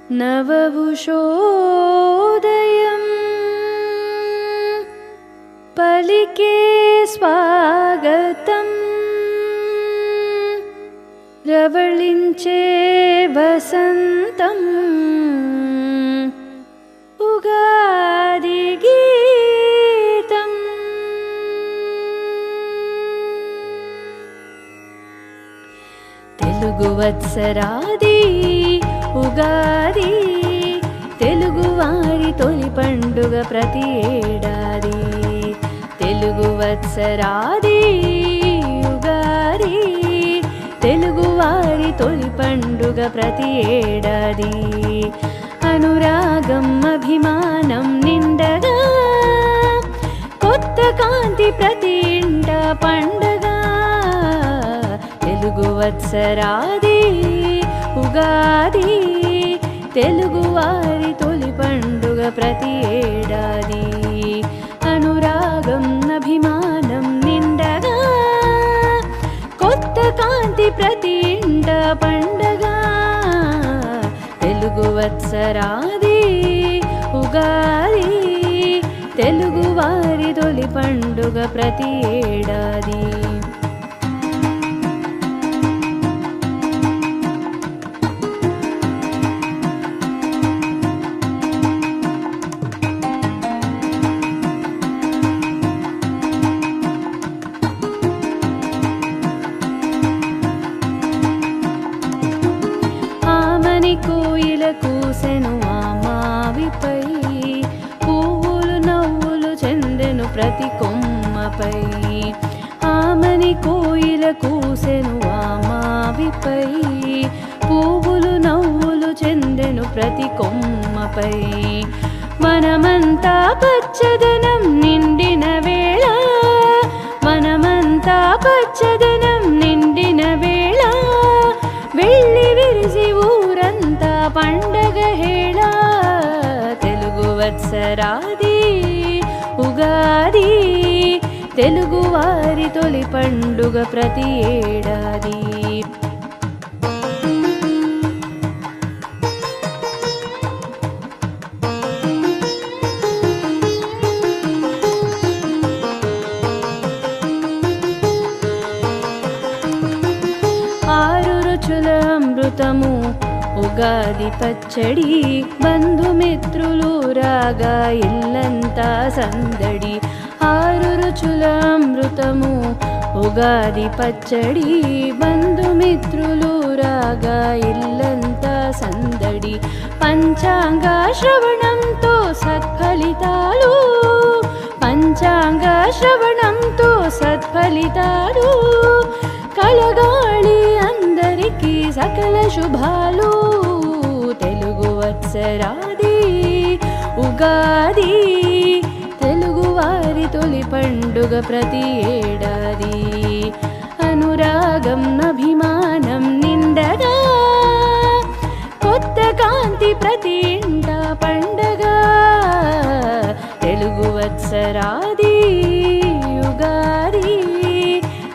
నవభుషోదయం పలికే స్వాగతం రవళించే వసంతం ఉగాది గీతం. తెలుగు వత్సరాది ఉగాది, తెలుగువారి తొలి పండుగ ప్రతి ఏడాది. తెలుగు వత్సరాది ఉగాది, తెలుగువారి తొలి పండుగ ప్రతి ఏడాది. అనురాగం అభిమానం నిండగా, కొత్త కాంతి ప్రతి ఇంట పండగ. తెలుగు వత్సరాది ఉగాది, తెలుగువారి తొలి పండుగ ప్రతి ఏడాది. అనురాగం అభిమానం నిండగా, కొత్త కాంతి ప్రతి ఇంట పండగ. తెలుగు వత్సరాది ఉగాది, తెలుగువారి తొలి పండుగ ప్రతి ఏడాది. కోయిల కూసెను ఆ మావిపై, పువ్వులు నవ్వులు చెందెను ప్రతి కొమ్మపై. ఆమని కోయిల కూసెను ఆ మావిపై, పువ్వులు నవ్వులు చెందెను ప్రతి కొమ్మపై. మనమంతా పచ్చదనం నిండిన వేళ, మనమంతా పచ్చదనం నిండిన వేళ. వెళ్ళి విరిసి ఊరంతా పండగ హేళ. తెలుగు వత్సరాది ఉగాది, తెలుగువారి తొలి పండుగ ప్రతి ఏడాది. ఆరు రుచుల అమృతము ఉగాది పచ్చడి, బంధుమిత్రులు రాగా ఇల్లంతా సందడి. ఆరు రుచుల అమృతము ఉగాది పచ్చడి, బంధుమిత్రులు రాగా ఇల్లంతా సందడి. పంచాంగ శ్రవణంతో సత్ఫలితాలు, పంచాంగ శ్రవణంతో సత్ఫలితాలు. కలగాలి అందరికీ సకల శుభాలు. తెలుగు వత్సరాది ఉగాది, తెలుగువారి తొలి పండుగ ప్రతి ఏడాది. అనురాగం అభిమానం నిండగా, కొత్త కాంతి ప్రతి ఇంట పండగ. తెలుగు వత్సరాది ఉగాది,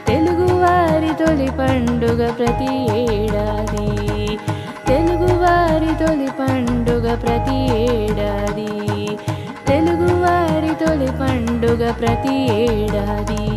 తెలుగువారి తొలి పండుగ ప్రతి ఏడాది. తెలుగువారి తొలి పండుగ ప్రతి ఏడాది. తెలుగువారి తొలి పండుగ ప్రతి ఏడాది.